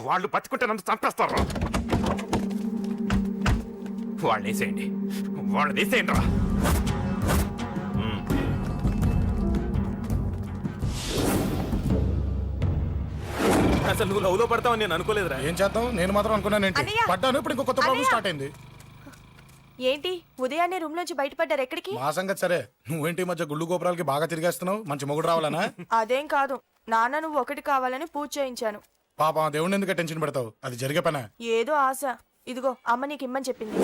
వాళ్ళు బతుకుంటే నన్ను చంపేస్తారు. వాళ్ళని వేసేయండి, వాళ్ళని వేసేయండి రా. అసలు నువ్వు లవ్ లో పడతావని నేను అనుకోలేదురా. ఏం చేద్దాం, నేను మాత్రం అనుకున్నాను ఏంటి అన్నయ్య! పడ్డాను. ఇప్పుడు ఇంకో కొత్త ప్రాబ్లం అన్నయ్య! స్టార్ట్ అయింది. ఏంటి ఉదయాన్నే రూమ్ నుంచి బయటపడ్డారు? ఎక్కడికి? మా సంగతి సరే, నువ్వేంటి ఈ మధ్య గుళ్ళు గోపురాలకి బాగా తిరిగేస్తున్నావు? మంచి మొగుడు రావాలనా? అదేం కాదు నాన్న, నువ్వు ఒకటి కావాలని పూజ చేయించాను. పాప దేవుడిని ఎందుకు టెన్షన్ పెడతావు? అది జరిగే పనా? ఏదో ఆశ. ఇదిగో అమ్మ నీకు ఇమ్మని చెప్పింది.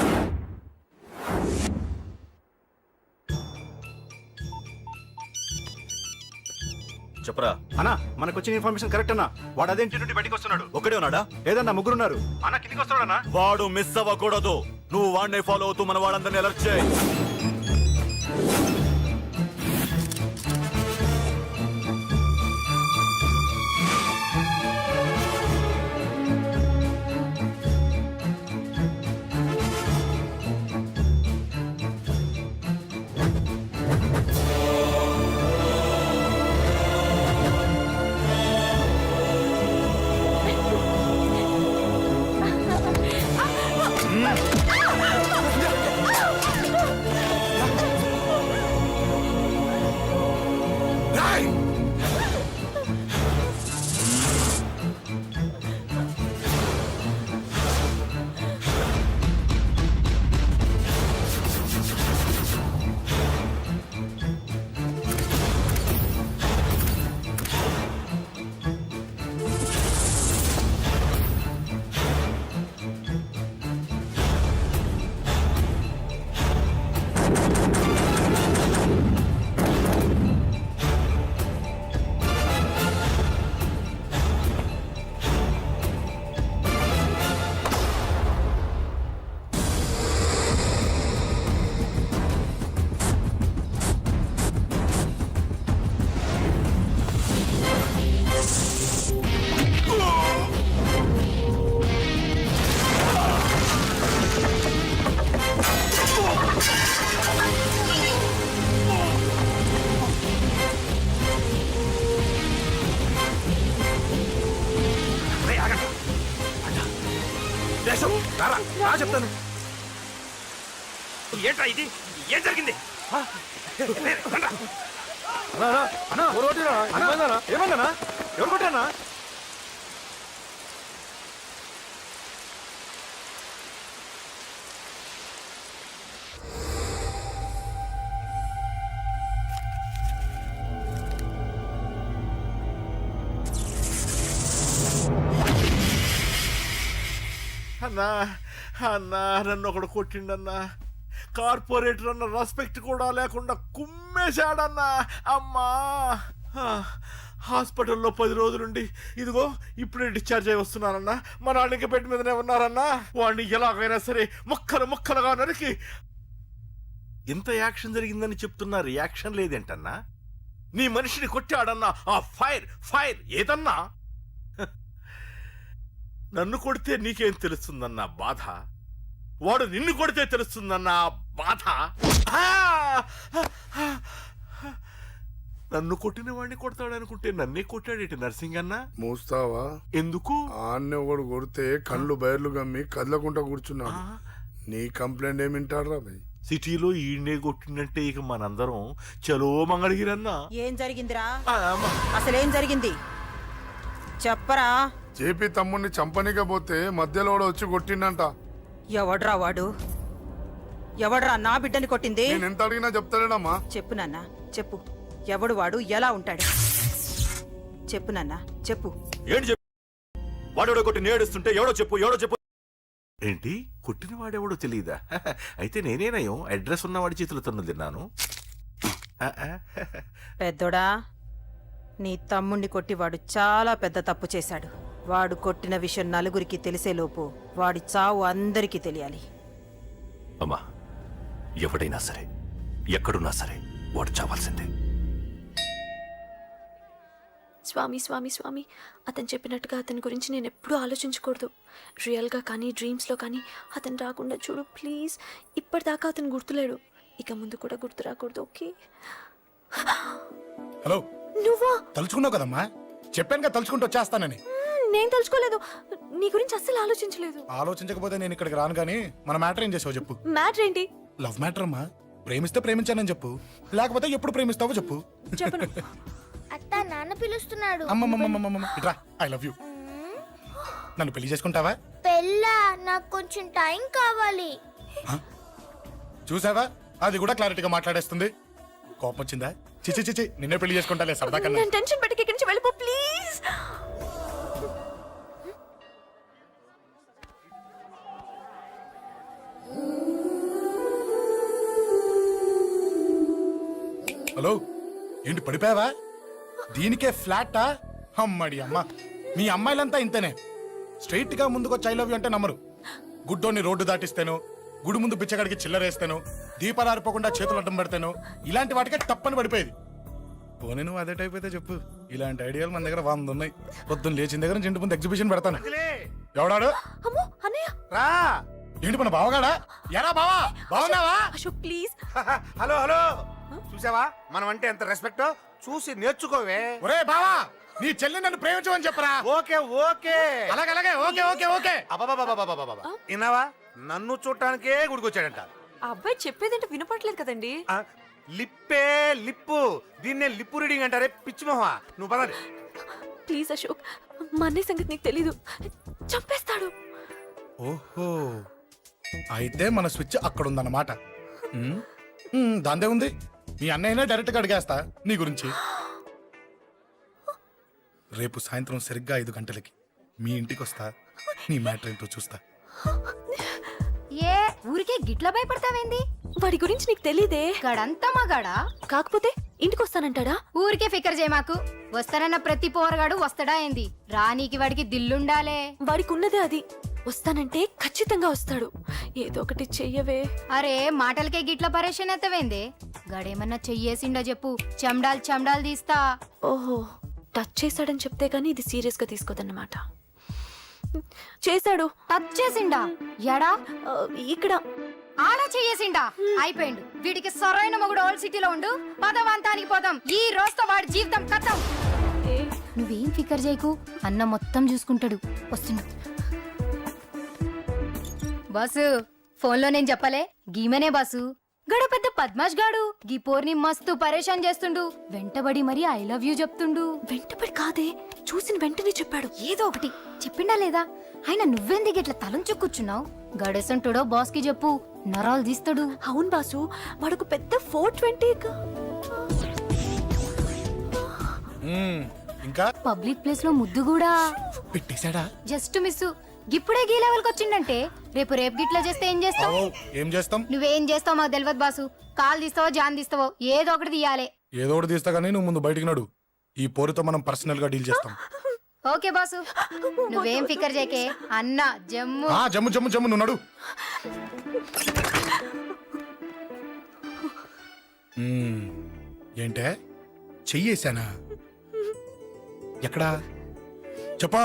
చెప్పరా అన్నా, మనకు వచ్చిన ఇన్ఫర్మేషన్ కరెక్ట్ అన్నా. వాడు అదే ఇంటి నుండి బయటకు వస్తున్నాడు. ఒక్కడే ఉన్నాడా? ఏదన్నా ముగ్గురున్నారు. అన్న కిందికి వస్తాడన్నా. వాడు మిస్ అవ్వకూడదు. నువ్వు వాడిని ఫాలో అవుతూ మన వాళ్ళందరినీ అలర్ట్ చేయి. చెప్తాను. ఏంట్రా ఇది? ఏం జరిగింది? ఏమన్నా ఎవరు కొట్టానా? అన్నా అన్నా నన్ను ఒకడు కొట్టిండన్నా. కార్పొరేటర్ అన్న రెస్పెక్ట్ కూడా లేకుండా కుమ్మేశాడన్నా. అమ్మా, హాస్పిటల్లో 10 రోజులుండి ఇదిగో ఇప్పుడే డిశ్చార్జ్ అయి వస్తున్నానన్నా. మా నాన్న ఇంకా బెడ్ మీదనే ఉన్నారన్నా. వాడిని ఎలాగైనా సరే ముక్కలు ముక్కలుగా నరికి. ఇంత యాక్షన్ జరిగిందని చెప్తున్నా, రియాక్షన్ లేదేంటన్నా? నీ మనిషిని కొట్టాడన్నా. ఆ ఫైర్ ఫైర్ ఏదన్నా? నన్ను కొడితే నీకేం తెలుస్తుందన్న బాధ, వాడు నిన్ను కొడితే తెలుస్తుందన్న బాధ. నన్ను కొట్టిన వాడిని కొడతాడనుకుంటే నన్నే కొట్టాడేటి నర్సింగ్ అన్న. మూస్తావా? ఎందుకు? ఆన్నే ఒకడు కొడితే కళ్ళు బయర్లు గమ్మి కదలకుండా కూర్చున్నాడు. నీ కంప్లైంట్ ఏమింటారా భయ్? సిటీలో ఈయనే కొట్టిందంటే ఇక మనందరం చలో మంగళగిరన్నా. ఏం జరిగిందిరా? అసలేం జరిగింది చెప్పరా? జేపీ తమ్ముడిని చంపనీకపోతే మధ్యలో వచ్చి కొట్టిండంట. ఎవడ్రా వాడు? ఎవడ్రా నా బిడ్డని కొట్టింది? నేను ఎంత అడిగినా చెప్తాడమ్మా. చెప్పు నాన్న, చెప్పు. ఎవడు వాడు? ఎలా ఉంటాడు? చెప్పు నాన్న, చెప్పు. ఏంటి చెప్పు? వాడెవడో కొట్టి నేడుస్తుంటే ఎవడో చెప్పు, ఎవడో చెప్పు. ఏంటి కొట్టిన వాడెవడో తెలియదా? అయితే నేనేనయం అడ్రస్ ఉన్నవాడి చేతులు తన్ను తిన్నాను. పెద్దోడా, నీ తమ్ముణ్ణి కొట్టి వాడు చాలా పెద్ద తప్పు చేశాడు. వాడు కొట్టిన విషయం నలుగురికి తెలిసేలోపు వాడి చావు అందరికీ తెలియాలి. అమ్మా, ఎవడైనా సరే ఎక్కడున్నా సరే వాడు చావాల్సిందే. స్వామి స్వామి స్వామి, అతను చెప్పినట్టుగా అతని గురించి నేను ఎప్పుడూ ఆలోచించకూడదు. రియల్గా కానీ డ్రీమ్స్లో కానీ అతను రాకుండా చూడు ప్లీజ్. ఇప్పటిదాకా అతను గుర్తులేడు, ఇక ముందు కూడా గుర్తు రాకూడదు. ఓకే? హలో, నువ్వా? తలుచుకున్నావు కదమ్మా, చెప్పాను కదా తలుచుకుంటూ వచ్చేస్తానని. నేను తలుచుకోలేదు. నీ గురించి అస్సలు ఆలోచించలేదు. ఆలోచించకపోతే నేను ఇక్కడికి రాను కానీ మన మ్యాటర్ ఏం చేసావు చెప్పు. మ్యాటర్ ఏంటి? లవ్ మ్యాటర్ అమ్మా. ప్రేమిస్తే ప్రేమించానని చెప్పు, లేకపోతే ఎప్పుడు ప్రేమిస్తావో చెప్పు. చెప్పను. అత్త నాన్న పిలుస్తున్నాడు. అమ్మమ్మమ్మమ్మమ్మ ఇట్రా, ఐ లవ్ యూ. నన్ను పెళ్లి చేసుకుంటావా? పెళ్ళా? నాకు కొంచెం టైం కావాలి. చూసావా, అది కూడా క్లారిటీగా మాట్లాడేస్తుంది. కోపం వచ్చిందా? చిచి చిచి, నిన్నే పెళ్లి చేసుకుంటాలే సరదా కన్నా. నేను టెన్షన్ పెట్టి ఇక్కడి నుంచి వెళ్ళిపో ప్లీజ్. హలో, ఏంటి పడిపోయావా? దీనికే ఫ్లాటా? అమ్మడి అమ్మ, మీ అమ్మాయిలంతా ఇంతనే. స్ట్రైట్ గా ముందుకొచ్చి ఐ లవ్ యూ అంటే నమ్మరు. గుడ్డోని రోడ్డు దాటిస్తాను, గుడి ముందు బిచ్చగాడికి చిల్లరేస్తాను, దీపాలు ఆరిపోకుండా చేతులు అడ్డం పెడతాను, ఇలాంటి వాటికే తప్పని పడిపోయేది. పోనీ నువ్వు అదే టైప్ అయితే చెప్పు, ఇలాంటి ఐడియాలు మన దగ్గర 100 ఉన్నాయి. పొద్దున్న లేచిన దగ్గర నుంచి ఇంటి ముందు ఎగ్జిబిషన్ పెడతాను. ఎవడాడు? అమ్మో అన్నయ్య. రా. ఏంటి మన బావగాడా? ఎరా బావా, బావున్నావా? అశోక్ ప్లీజ్. హలో హలో, చూసావా మనం అంటే ఎంత రెస్పెక్ట్? చూసి నేర్చుకోవే. ఒరే బావా, నీ చెల్లి నన్ను ప్రేమించమని చెప్పరా. ఓకే ఓకే, అలాగే ఓకే ఓకే ఓకే. అబాబాబాబాబాబాబా, విన్నావా? నన్ను చూడటానికే గుడికొచ్చాడంట. ఆ అబ్బాయి చెప్పేదంటే వినపడలేదు కదండి. ఆ, లిప్పే లిప్పు, దీన్నే లిప్పు రీడింగ్ అంటారే పిచ్చి మొహ. నువ్వు పదండి. ప్లీజ్ అశోక్, మా అన్నయ్య సంగతి నీకు తెలీదు, చంపేస్తాడు. ఓహో, అయితే మన స్విచ్ అక్కడ ఉందన్నమాట. దాందే ఉంది. మీ అన్నయ్యనే డైరెక్ట్ గా అడిగేస్తా నీ గురించి. రేపు సాయంత్రం సరిగ్గా 5 గంటలకి మీ ఇంటికి వస్తా, నీ మ్యాటర్ ఏంటో చూస్తా. ఏ ఊరికే గిట్ల భయపడతావేంది? వాడి గురించి నీకు తెలీదే. గడంతా మగాడా? కాకపోతే ఇంటికి వస్తానంటాడా? ఊరికే ఫికర్ చేయమాకు. వస్తానన్న ప్రతి పోరగాడు వస్తాడా ఏంది? రానీకి వాడికి దిల్లుండాలే. వాడికి ఉన్నదే అది. వస్తానంటే ఖచ్చితంగా వస్తాడు. ఏదో ఒకటి చెయ్యవే. అరే మాటలకే గిట్ల పరేషన్ అవుతావేంది? గడేమన్నా చెయ్యేసిండా చెప్పు, చెమ్డాల్ తీస్తా. ఓహో, టచ్ చేశాడని చెప్తే గానీ ఇది సీరియస్ గా తీసుకోదన్నమాట. చేశాడు. టచ్ చేసిండా? ఎడా? ఇక్కడ. ఆడా చెయ్యేసిండా? అయిపోయిండు. వీడికి సరైన మొగుడు ఓల్డ్ సిటీలో ఉండు. పదవంతానికి పోదాం. ఈ రోజుతో వాడి జీవితం కథం. నువ్వేం ఫికర్ చేయకు, అన్న మొత్తం చూసుకుంటాడు. వస్తుండు. బాసు, ఫోన్లో నేను చెప్పలే, గీమనే బాసు. గడు పెద్ద పద్మాష్ గాడు. గీ పోర్ని మస్తు పరేషాన్ చేస్తుండు. వెంటబడి మరి ఐ లవ్ యూ చెప్తుండు. వెంటపడి కాదే, చూసిన వెంటనే చెప్పాడు. ఏదో ఒకటి చెప్పిండా లేదా? ఆయన నువ్వెందుకు ఇట్లా తలంచు కూర్చున్నావు? గడేసంటుడో బాస్ కి చెప్పు, నరాలు తీస్తాడు. అవును బాసు, వాడుకు పెద్ద 420. ఇంకా పబ్లిక్ ప్లేస్ లో ముద్దు కూడా పెట్టేశాడా? Just miss. ఇప్పుడే గీ లెవెల్కి వచ్చిండంటే రేపు గిట్లా చేస్తే ఏం చేస్తావు? ఏం చేస్తాం? నువ్వేం చేస్తావు మాకు తెలియదు బాసు. కాల్ తీస్తావో జాన్ తీస్తావో ఏదో ఒకటి తీయాలి. ఏదో ఒకటి తీస్తా కానీ నువ్వు ముందు బయటికి నడు. ఈ పోరుతో మనం పర్సనల్ గా డీల్ చేస్తాం. ఓకే బాసు, నువ్వేం ఫికర్ చేయకే. అన్న జమ్ము. జమ్ము జమ్ము జమ్ము, నువ్వు నడు. ఏంటే చెయ్యేశానా? ఎక్కడా చెప్పా?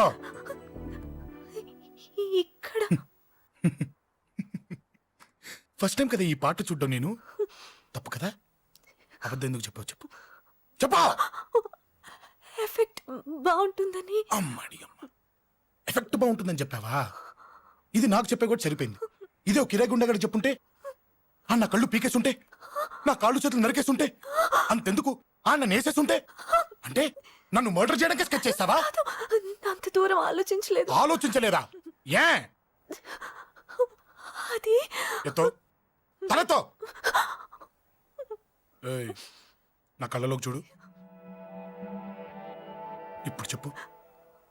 ఇక్కడ. ఫస్ట్ టైం కదా ఈ పాట చూడ్డం నేను. తప్పు కదా? అబద్ధం ఎందుకు చెప్పావు చెప్పు. చెప్పా. ఎఫెక్ట్ బాగుంటుందని. అమ్మాడి అమ్మ, ఎఫెక్ట్ బాగుంటుందని చెప్పావా? ఇది నాకు చెప్పే కూడా సరిపోయింది. ఇదే ఒక కిరాయి గుండెగాడు చెప్పుంటే, నా కళ్ళు పీకేస్తుంటే, నా కాళ్ళు చేతులు నరికేస్తుంటే, అంతెందుకు నన్ను వేసేస్తుంటే, అంటే నన్ను మర్డర్ చేయడానికి స్కెచ్ చేస్తావా? అంత దూరం ఆలోచించలేదు. ఆలోచించలేదా? ఏ అది ఎత్తో తలతో. ఏయ్, నా కళ్ళలోకి చూడు. ఇప్పుడు చెప్పు,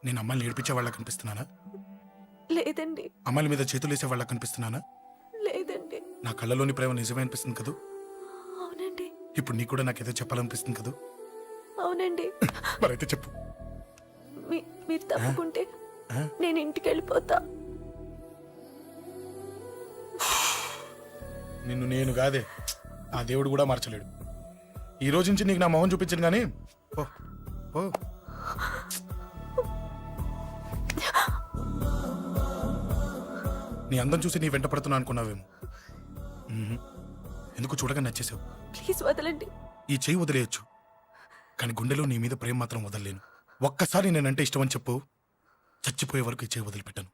నేను అమ్మాయిని ఏడిపించే వాళ్ళ కనిపిస్తున్నానా? లేదండి. అమ్మాయిల మీద చేతులు వేసే వాళ్ళ కనిపిస్తున్నానా? లేదండి. నా కళ్ళలోని ప్రేమ నిజమే అనిపిస్తుంది కదూ? అవునండి. ఇప్పుడు నీకు కూడా నాకేదో చెప్పాలనిపిస్తుంది కదూ? అవునండి. మరైతే చెప్పు. మీరు తప్పుకుంటే నేను ఇంటికి వెళ్ళిపోతా. నిన్ను నేను కాదే, ఆ దేవుడు కూడా మార్చలేడు. ఈ రోజు నుంచి నీకు నా మొహం చూపించను కానీ ఓ ఓ. నీ అందం చూసి నీ వెంట పడుతున్నా అనుకున్నావేమో. ఎందుకు చూడగా నచ్చేసావు. ప్లీజ్ వదలండి. ఈ చెయ్యి వదిలేయచ్చు, కానీ గుండెలో నీ మీద ప్రేమ మాత్రం వదలలేను. ఒక్కసారి నేనంటే ఇష్టం అని చెప్పు, చచ్చిపోయే వరకు ఇచ్చే వదిలిపెట్టాను.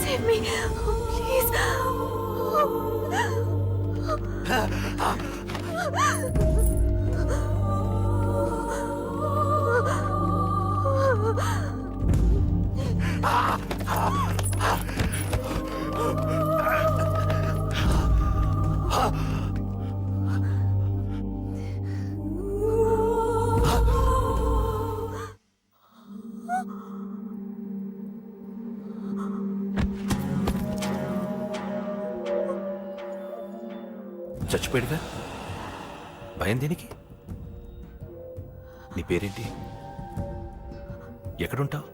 Save me, please. చచ్చిపోయాడుగా, భయం దేనికి? నీ పేరేంటి? ఎక్కడుంటావు?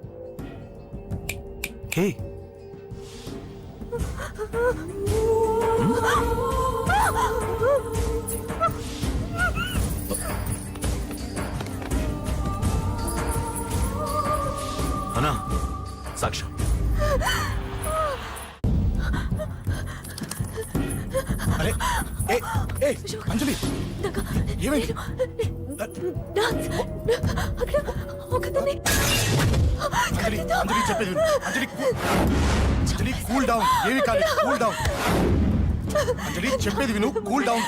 హే, అన్నా సాక్ష్యం. అరే ఏ ఏ అంజలి ఏమైంది? అంజలి అంజలి చెప్పేది విను. అంజలి అంజలి కూల్ డౌన్. ఏమి కాదు, కూల్ డౌన్. అంజలి చెప్పేది విను, కూల్ డౌన్.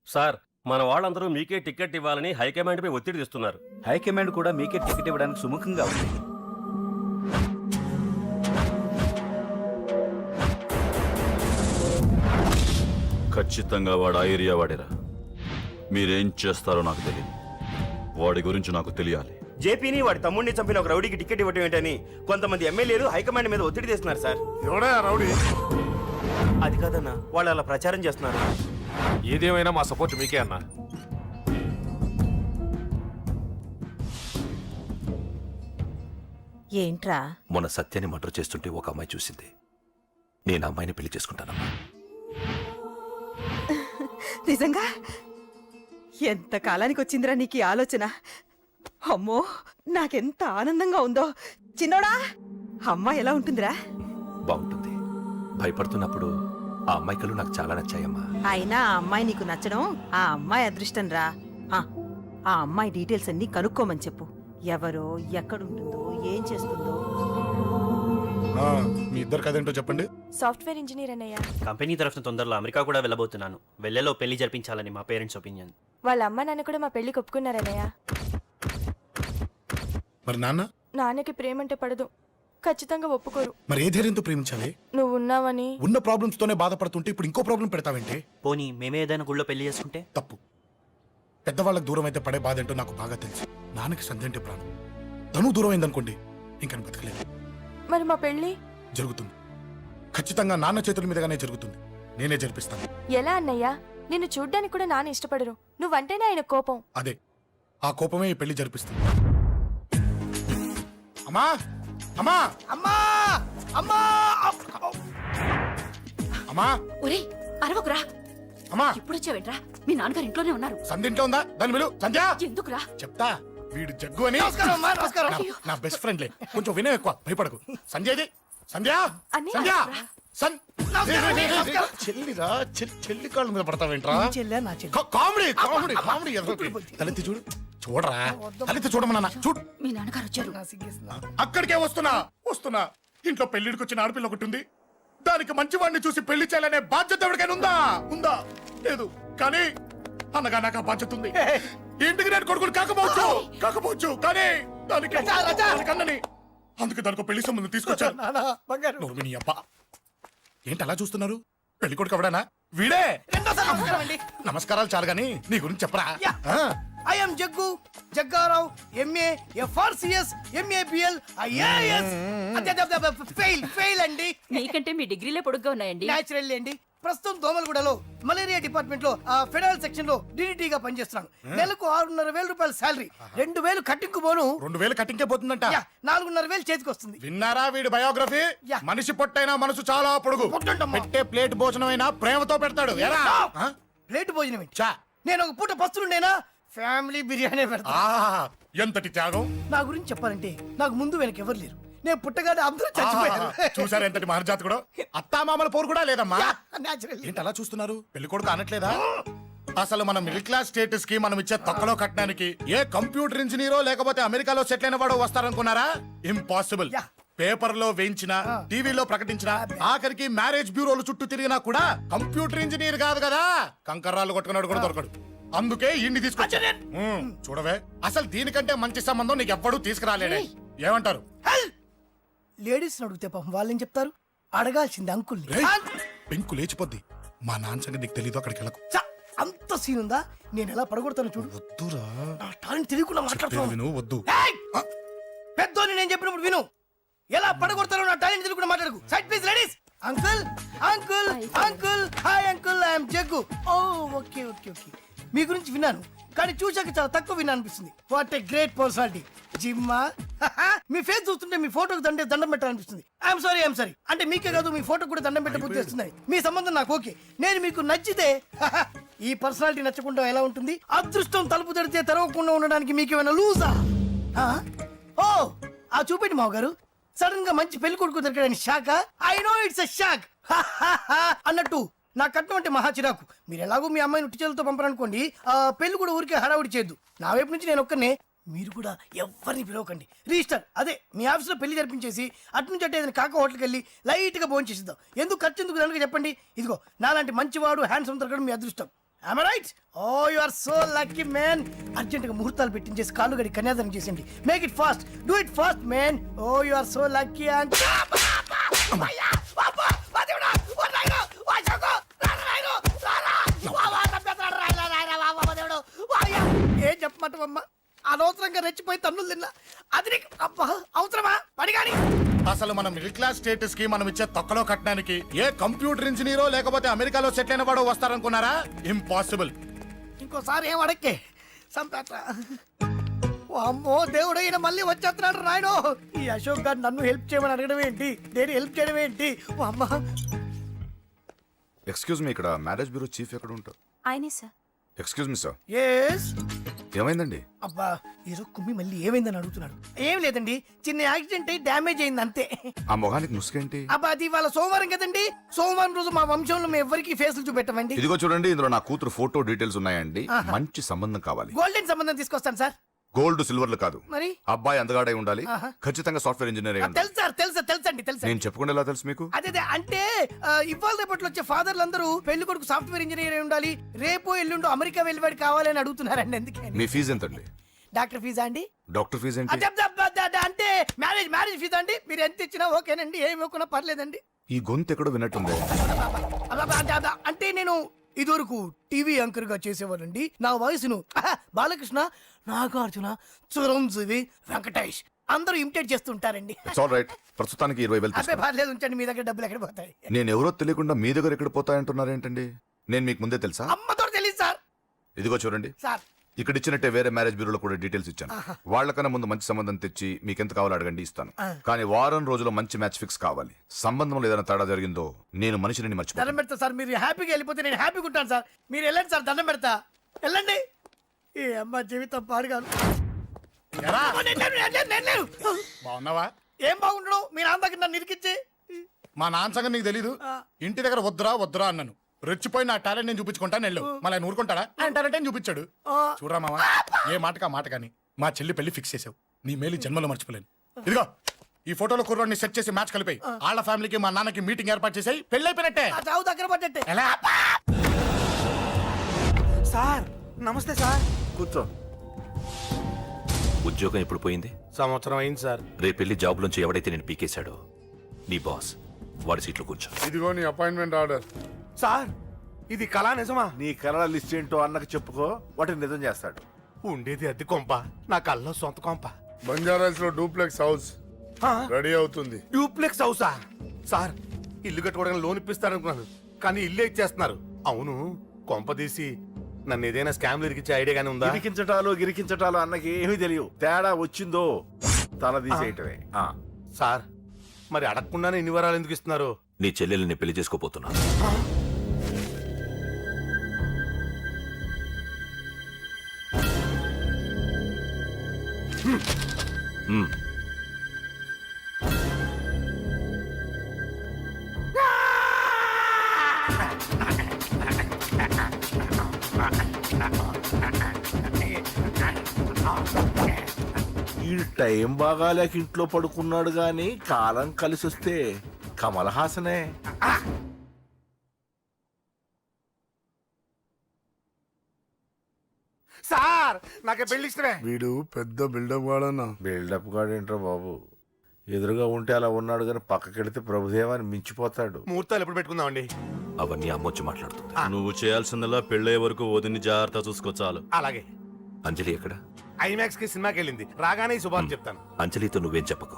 సార్, మన వాళ్ళందరూ మీకే టికెట్ ఇవ్వాలని హైకమాండ్ పై ఒత్తిడి తెస్తున్నారు. హైకమాండ్ కూడా మీకే టికెట్ ఇవ్వడానికి సుముఖంగా ఉంది. ఖచ్చితంగా వాడు ఆ ఏరియా వాడేరా. మీరేం చేస్తారో నాకు తెలియదు. వాడి గురించి నాకు తెలియాలి. జేపీని వాడి తమ్ముడిని చంపిన ఒక రౌడీకి టికెట్ ఇవ్వటం ఏంటని కొంతమంది ఎమ్మెల్యేలు హైకమాండ్ మీద ఒత్తిడి తెస్తున్నారు సార్. ఎవడా రౌడీ? అది కాదన్నా, వాళ్ళు అలా ప్రచారం చేస్తున్నారు. ఏదేమైనా మా సపోర్ట్ మీకే అన్నా. ఏంట్రా? మొన్న సత్యాన్ని మర్డర్ చేస్తుంటే ఒక అమ్మాయి చూసింది. నేను ఆ అమ్మాయిని పెళ్లి చేసుకుంటానమ్మా. నిజంగా? ఎంత కాలానికి వచ్చిందిరా నీకు ఈ ఆలోచన? అమ్మో, నాకెంత ఆనందంగా ఉందో. చిన్నోడా, అమ్మాయి ఎలా ఉంటుందిరా? బాగుంటుంది. భయపడుతున్నప్పుడు ఆ అమ్మాయి కళ్ళు నాకు చాలా నచ్చాయమ్మా. అయినా ఆ అమ్మాయి నీకు నచ్చడం ఆ అమ్మాయి అదృష్టం రా. ఆ అమ్మాయి డీటెయిల్స్ అన్ని కనుక్కోమని చెప్పు. ఎవరో, ఎక్కడుంటుందో, ఏం చేస్తుందో. మీ ఇద్దరు కదేంటో చెప్పండి. సాఫ్ట్వేర్ ఇంజనీర్ అన్నయ్య. కంపెనీ తరఫున తొందరలో అమెరికా కూడా వెళ్ళబోతున్నాను. వెళ్ళేలో పెళ్లి జరిపించాలని మా పేరెంట్స్ ఒపీనియన్. వాళ్ళ అమ్మ నాన్న కూడా మా పెళ్లికి ఒప్పుకున్నారన్నయ్య. మరి నాన్న? నాన్నకి ప్రేమంటే పడదు, ఖచ్చితంగా ఒప్పుకోరు. మరి ఏ ధైర్యంతో ప్రేమించాలి? నువ్వు ఉన్నావని. ఉన్న ప్రాబ్లమ్స్ తోనే బాధపడుతుంటే ఇప్పుడు ఇంకో ప్రాబ్లం పెడతావేంటి? పోనీ మేమే ఏదైనా గుళ్ళో పెళ్లి చేసుకుంటే? తప్పు. పెద్దవాళ్ళకి దూరం అయితే పడే బాధ ఏంటో నాకు బాగా తెలుసు. నాన్నకి సంధ్య అంటే ప్రాణం. తను దూరం అయిందనుకోండి ఇంకా నేను బతకలేదు. మరి మా పెళ్ళి జరుగుతుంది. ఖచ్చితంగా నాన్న చేతుల మీదగానే జరుగుతుంది. నేనే జరిపిస్తాను. ఎలా అన్నయ్యా? నిన్ను చూడ్డానికి కూడా నాన్న ఇష్టపడరు. నువ్వంటేనే ఆయన కోపం. అదే ఆ కోపమే ఈ పెళ్లి జరిపిస్తుంది. అమ్మా అమ్మా అమ్మా అమ్మా అమ్మా ఒరే అరవకురా, అమ్మా ఇప్పుడు వచ్చావేంట్రా? మీ నాన్నగారు ఇంట్లోనే ఉన్నారు. సంధ్య ఇంట్లో ఉందా? దాని విలు. సంధ్య ఎందుకురా? చెప్తా. వీడు జగ్గు అని నా బెస్ట్ ఫ్రెండ్లే. కొంచెం వినయం ఎక్కువ, భయపడకు. సంధ్యది. సంధ్య అన్నయ్య, సంధ్య రా. చెల్లిరా చెల్లి కాళ్ళ మీద పడతావేంట్రా? Comedy comedy comedy. తలెత్తి చూడు. చూడరా, తలెత్తి చూడమన్నా. చూడు. మీ నాన్నగారు వచ్చారు. అక్కడికే వస్తున్నా వస్తున్నా. ఇంట్లో పెళ్లిడికి వచ్చిన ఆడపిల్ల ఒకటి ఉంది. దానికి మంచివాడిని చూసి పెళ్లి చేయాలనే బాధ్యత ఎవరికైనా ఉందా? ఉందా? లేదు. కానీ అనగా నాకు ఆ బాధ్యత ఉంది. ఇంటికి నేను కొడుకుని కాకపోవచ్చు కానీ దానికి అన్నని. అందుకే దానికి పెళ్లి సంబంధం తీసుకొచ్చాను. నువ్వు విని అబ్బా. ఏంటి అలా చూస్తున్నారు? పెళ్లి కొడుకు ఎవడానా? వీడే. నమస్కారాలు చాలు గాని నీ గురించి చెప్పరా. I'm Jaggu Jaggarao, MA FRCS, MABL, IAS. Fail అండి. మీకంటే మీ డిగ్రీలే పొడుగ్గా ఉన్నాయండి. న్యాచురల్ అండి. ప్రస్తుతం దోమలగూడలో మలేరియా డిపార్ట్మెంట్ లో ఫెడరల్ సెక్షన్ లో డిడిటీగా పనిచేస్తున్నాను. నెలకు 6,500 రూపాయల శాలరీ, 2,000 కట్టింకు పోను. 2,000 కట్టింకే పోతుందంట. 4,500 చేతికి వస్తుంది. విన్నారా వీడి బయోగ్రఫీ? మనిషి పొట్టైనా మనసు చాలా పొడుగు. పెట్టే ప్లేట్ భోజనం అయినా ప్రేమతో పెడతాడు. ప్లేట్ భోజనం ఏంటి? నేను ఒక పూట పస్తులుండేనా ఫ్యామిలీ బిర్యానీ పెడతా. ఎంతటి త్యాగం! నా గురించి చెప్పాలంటే నాకు ముందు వెనక ఎవరు లేరు. నేను పుట్టగానే అందరూ చచ్చిపోయారు. చూసారు ఎంతటి మహర్జాత్ కూడా. అత్తామామల పోరు కూడా లేదమ్మా. ఏంటి అలా చూస్తున్నారు? పెళ్లి కొడుకు అనట్లేదా? అసలు మన మిడిల్ క్లాస్ స్టేటస్ కి మనం ఇచ్చే తక్కువలో కట్టడానికి ఏ కంప్యూటర్ ఇంజనీరో లేకపోతే అమెరికాలో సెటిల్ అయిన వాడు వస్తారనుకున్నారా? ఇంపాసిబుల్. పేపర్ లో వేయించిన, టీవీలో ప్రకటించిన, ఆఖరికి మ్యారేజ్ బ్యూరోలు చుట్టూ తిరిగినా కూడా కంప్యూటర్ ఇంజనీర్ కాదు కదా, కంకర్రాలు కొట్టుకున్నాడు కూడా దొరకడు. అందుకే ఇండి తీసుకొచ్చా. చూడవే, అసలు దీనికంటే మంచి సంబంధం నీకు ఎవ్వడూ తీసుకురాలేడే. ఏమంటారు? లేడీస్ అడిగితే పాపం వాళ్ళేం చెప్తారు? అడగాల్సింది అంకుల్. పెంకు లేచిపోద్ది. మా నాన్న సంగతి నీకు తెలీదు. అక్కడికి వెళ్ళకు. అంత సీన్ ఉందా? నేను ఎలా పడగొడతాను చూడు. వద్దురా, నా టాలెంట్ తెలియకుండా మాట్లాడుతున్నాను. వద్దు. పెద్దోని నేను చెప్పినప్పుడు విను. ఎలా పడగొడతారో నా టాలెంట్ తెలియకుండా మాట్లాడకు. Side please ladies. Uncle uncle uncle, hi uncle, I'm Jaggu. Oh okay okay okay. మీ గురించి విన్నాను కానీ చూశాక చాలా తక్కువ విన్నా అనిపిస్తుంది. What a great personality. జిమ్మా, మీ ఫేస్ చూస్తుంటే మీ ఫోటోకి దండం పెట్టాలనిపిస్తుంది. I'm sorry. అంటే మీకే కాదు, మీ ఫోటో కూడా దండం పెట్ట బుద్ధి వస్తుంది. మీ సంబంధం నాకు ఓకే. నేను మీకు నచ్చితే ఈ పర్సనాలిటీ నచ్చకుండా ఎలా ఉంటుంది? అదృష్టం తలుపు తెరితే తెరవకుండా ఉండడానికి మీకేమైనా లూజా? ఓ ఆ చూపెట్టి మావ గారు. సడన్ గా మంచి పెళ్లి కొడుకు దొరికాడని shock. I know it's a shock అన్నట్టు నా కట్నం అంటే మహా చిరాకు. మీరు ఎలాగో మీ అమ్మాయిని ఉట్టిచేలతో పంపరనుకోండి, ఆ పెళ్లి కూడా ఊరికే హడావుడి చేయొద్దు. నా వైపు నుంచి నేను ఒక్కనే, మీరు కూడా ఎవరిని పిలవకండి. రిజిస్టర్ అదే మీ ఆఫీస్లో పెళ్లి జరిపించేసి అటు నుంచి అంటే ఏదైనా కాక హోటల్కి వెళ్ళి లైట్గా భోజనం చేసిద్దాం. ఎందుకు ఖర్చు ఎందుకు దానికి చెప్పండి. ఇదిగో నాలాంటి మంచివాడు హ్యాండ్సమ్ దొరకడం మీ అదృష్టం. Am I right? Oh, you are so lucky, man. అర్జెంటుగా ముహూర్తాలు పెట్టించేసి కాళ్ళు గడి కన్యాదానం చేసేయండి. Make it fast. Do it fast, man. Oh, you are so lucky. And ఏం చెప్పమంటావమ్మా? అనవసరంగా రెచ్చిపోయి తన్నులు తిన్నా. అది నీకు అవసరమా? పడిగాని. అసలు మన మిడిల్ క్లాస్ స్టేటస్ కి మనం ఇచ్చే తక్కువలో కట్టడానికి ఏ కంప్యూటర్ ఇంజనీరో లేకపోతే అమెరికాలో సెటిల్ అయిన వాడు వస్తారనుకున్నారా? ఇంపాసిబుల్. ఇంకోసారి ఏం అడక్కే సంపేట. అమ్మో దేవుడు, ఈయన మళ్ళీ వచ్చేస్తున్నాడు రాయడు. ఈ అశోక్ గారు నన్ను హెల్ప్ చేయమని అడగడం ఏంటి? నేను హెల్ప్ చేయడం ఏంటి? అమ్మ. ఎక్స్క్యూజ్ మీ, ఇక్కడ మ్యారేజ్ బ్యూరో చీఫ్ ఎక్కడ ఉంటారు? ఆయనే sir. Excuse me sir. Yes. ఏమైందండి? అబ్బా ఈరోజు కుమ్మి మళ్ళీ ఏమైందని అడుగుతున్నాడు. ఏం లేదండి, చిన్న యాక్సిడెంట్ అయి డ్యామేజ్ అయింది అంతే. ఆ మొహానికి ముసుకేంటి? అబ్బా అది ఇవాళ సోమవారం కదండి. సోమవారం రోజు మా వంశంలో మేము ఎవరికి ఫేస్లు చూపెట్టమండి. ఇదిగో చూడండి, ఇందులో నా కూతురు ఫోటో డీటెయిల్స్ ఉన్నాయండి. మంచి సంబంధం కావాలి. గోల్డెన్ సంబంధం తీసుకొస్తాను సార్. గోల్డ్ సిల్వర్లు కాదు, మరి అబ్బాయి అందగాడై ఉండాలి. ఖచ్చితంగా సాఫ్ట్వేర్ ఇంజనీర్ అయి ఉండాలి. తెలుసు సార్, తెలుసండి. నేను చెప్పకుండా ఎలా తెలుసు మీకు? అదే అంటే ఇవాళ రేపట్లో వచ్చే ఫాదర్లు అందరూ పెళ్లి కొడుకు సాఫ్ట్వేర్ ఇంజనీర్ అయి ఉండాలి, రేపు ఎల్లుండో అమెరికా వెళ్ళివాడు కావాలని అడుగుతున్నారండి. ఎందుకని? మీ ఫీజు ఎంతండి? డాక్టర్ ఫీజా అండి? డాక్టర్ ఫీజు ఏంటి? అంటే అండి మీరు ఎంత ఇచ్చినా ఓకేనండి, ఏమి ఇవ్వకున్నా పర్లేదండి. ఈ గొంతు ఎక్కడో విన్నట్టుంది. అంటే నేను ఇదివరకు టీవీ యాంకర్ గా చేసేవాడండి. నా వయసును బాలకృష్ణ, నాగార్జున, చిరంజీవి, వెంకటేష్ అందరూ ఇమిటేట్ చేస్తుంటారండి. It's all right. ప్రస్తుతానికి 20,000 అబ్బే తీసుకో. పర్లేదు ఉంచండి, మీ దగ్గర డబ్బులు ఎక్కడ పోతాయి? నేను ఎవరో తెలియకుండా మీ దగ్గర ఎక్కడ పోతాయంటున్నారు ఏంటండి? నేను మీకు ముందే తెలుసా? అమ్మతో తెలియదు సార్. ఇదిగో చూడండి, సార్ ఇక్కడ ఇచ్చినట్టే వేరే మ్యారేజ్ బ్యూరోలో కూడా డీటెయిల్స్ ఇచ్చాను. వాళ్ళకన్నా ముందు మంచి సంబంధం తెచ్చి మీకు ఎంత కావాలో అడగండి, ఇస్తాను. కానీ వారం రోజుల్లో మంచి మ్యాచ్ ఫిక్స్ కావాలి. సంబంధంలో ఏదైనా తేడా జరిగిందో నేను మనిషిని దండం మర్చిపోతాను. పెడతా సార్. మీరు హ్యాపీగా వెళ్ళిపోతే నేను హ్యాపీగా ఉంటాను సార్. మీరు వెళ్ళండి సార్, దండం పెడతా. వెళ్ళండి. ఈ అమ్మ జీవితం పాడుగాను. ఎరా నేను లేను. బాగున్నావా? ఏం బాగుండడం, మీ నాన్న దగ్గర నన్ను ఇరికిచ్చి. మా నాన్న సంగతి నీకు తెలీదు. ఇంటి దగ్గర వద్దురా వద్దురా అన్నాను. రెచ్చిపోయి నా టాలెంట్ నేను చూపించుకుంటాను వెళ్ళు. మళ్ళీ ఆయన ఊరుకుంటాడా? ఆయన టాలెంట్ అని చూపించాడు. చూడరా మావా, ఏ మాటకా మాట కానీ మా చెల్లి పెళ్లి ఫిక్స్ చేసావు. నీ మేలు జన్మలో మర్చిపోలేను. ఇదిగో ఈ ఫోటోలో కుర్రాన్ని సెట్ చేసి మ్యాచ్ కలిపాయి. వాళ్ళ ఫ్యామిలీకి మా నాన్నకి మీటింగ్ ఏర్పాటు చేసాయి. పెళ్లి అయిపోయినట్టే. ఆ చావు దగ్గర పడ్డట్టే. ఎలా? సార్ నమస్తే సార్. కూర్చో. ఉద్యోగం ఎప్పుడు పోయింది? సంవత్సరం అయింది సార్. రేపెళ్ళి జాబ్ నుంచి ఎవడైతే నేను పీకేశాడో నీ బాస్ వాడి సీట్లో కూర్చో. ఇదిగో నీ అపాయింట్మెంట్ ఆర్డర్. సార్ ఇది కళా నిజమా? నీ కలల లిస్ట్ ఏంటో అన్నకు చెప్పుకో, వాటిని నిజం చేస్తాడు. ఉండేది అద్దె కొంప, నా కళ్ళలో సొంత కొంప. బంజారాస్ లో డూప్లెక్స్ హౌస్ రెడీ అవుతుంది. డూప్లెక్స్ హౌసా? సార్ ఇల్లు కట్టుకోవడానికి లోన్ ఇప్పిస్తారనుకున్నాను, కానీ ఇల్లే ఇచ్చేస్తున్నారు. అవును, కొంప తీసి నన్ను ఏదైనా స్కామ్లు ఇరికించే ఐడియా గానీ ఉందా? గిరికించటాలు గిరికించటాలు అన్నకి ఏమీ తెలియవు. తేడా వచ్చిందో తల తీసేయటమే. సార్ మరి అడగకుండానే ఇన్ని వరాలు ఎందుకు ఇస్తున్నారు? నీ చెల్లెల్ని పెళ్లి చేసుకోపోతున్నా. ఈ టైం బాగాలేక ఇంట్లో పడుకున్నాడు గాని కాలం కలిసి వస్తే కమల్ హాసనే. సార్ నాకే పెళ్లి ఇష్టమే. వీడు పెద్ద బిల్డప్ వాడన్నా. బిల్డప్ గాడేంట్రా బాబు, ఎదురుగా ఉంటే అలా ఉన్నాడు కానీ పక్కకెడితే ప్రభుదేవాన్ని మించిపోతాడు. ముహూర్తాలు ఎప్పుడు పెట్టుకుందామండి? అవన్నీ అమ్మొచ్చి మాట్లాడుతుంది. నువ్వు చేయాల్సిందల్లా పెళ్ళయ్యే వరకు వదిని జాగ్రత్త చూసుకో చాలు. అలాగే. అంజలి ఎక్కడ? ఐమాక్స్ కి సినిమాకి వెళ్ళింది, రాగానే ఈ శుభాన్ని చెప్తాను. అంజలితో నువ్వేం చెప్పకు.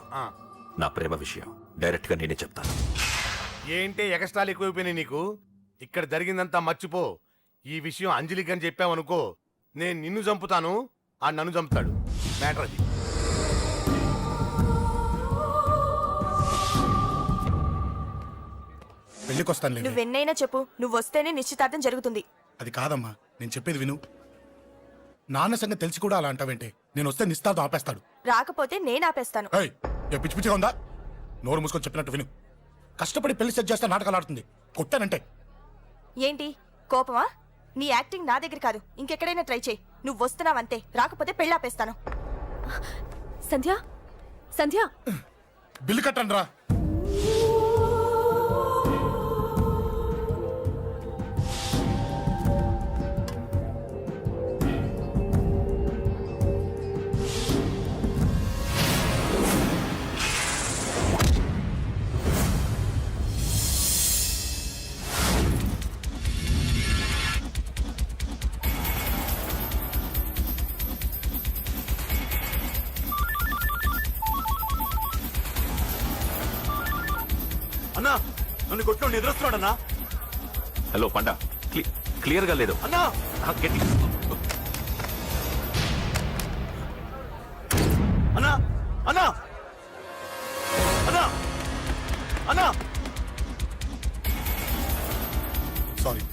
నా ప్రేమ విషయం డైరెక్ట్ గా నేనే చెప్తాను. ఏంటి ఎక్స్ట్రాలు ఎక్కువైపోయినాయి నీకు? ఇక్కడ జరిగిందంతా మర్చిపో. ఈ విషయం అంజలికి అని చెప్పావనుకో, నేను నిన్ను చంపుతాను, ఆ నన్ను చంపుతాడు. మ్యాటర్ అది. పెళ్లికి వస్తాను. నువ్వెన్నైనా చెప్పు, నువ్వు వస్తేనే నిశ్చితార్థం జరుగుతుంది. అది కాదమ్మా, నేను చెప్పేది విను. నాన్న సంగతి తెలిసి కూడా అలా అంటావేంటి? నేను వస్తే నిస్తార్థం ఆపేస్తాడు. రాకపోతే నేను ఆపేస్తాను. ఏయ్, ఏ పిచ్చి పిచ్చిగా ఉందా? నోరు మూసుకొని చెప్పినట్టు విను. కష్టపడి పెళ్లి సెట్ చేస్తే నాటకాలు ఆడుతుంది. కొట్టానంటే ఏంటి కోపమా? నీ యాక్టింగ్ నా దగ్గర కాదు, ఇంకెక్కడైనా ట్రై చేయి. నువ్వు వస్తున్నావంతే, రాకపోతే పెళ్ళి ఆపేస్తాను. సంధ్య, సంధ్య, బిల్లు కట్టండి రా. అన్నా నన్ను కొట్టు ఎదురొస్తున్నాడన్నా. హలో పండా, క్లియర్ గా లేదు అన్నా. గట్టి. అన్నా అన్నా అన్నా అన్నా. సారీ.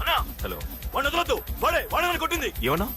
అన్నా హలో, వాడిని వదలొద్దు. వాడే నన్ను కొట్టింది. ఏమన్నా?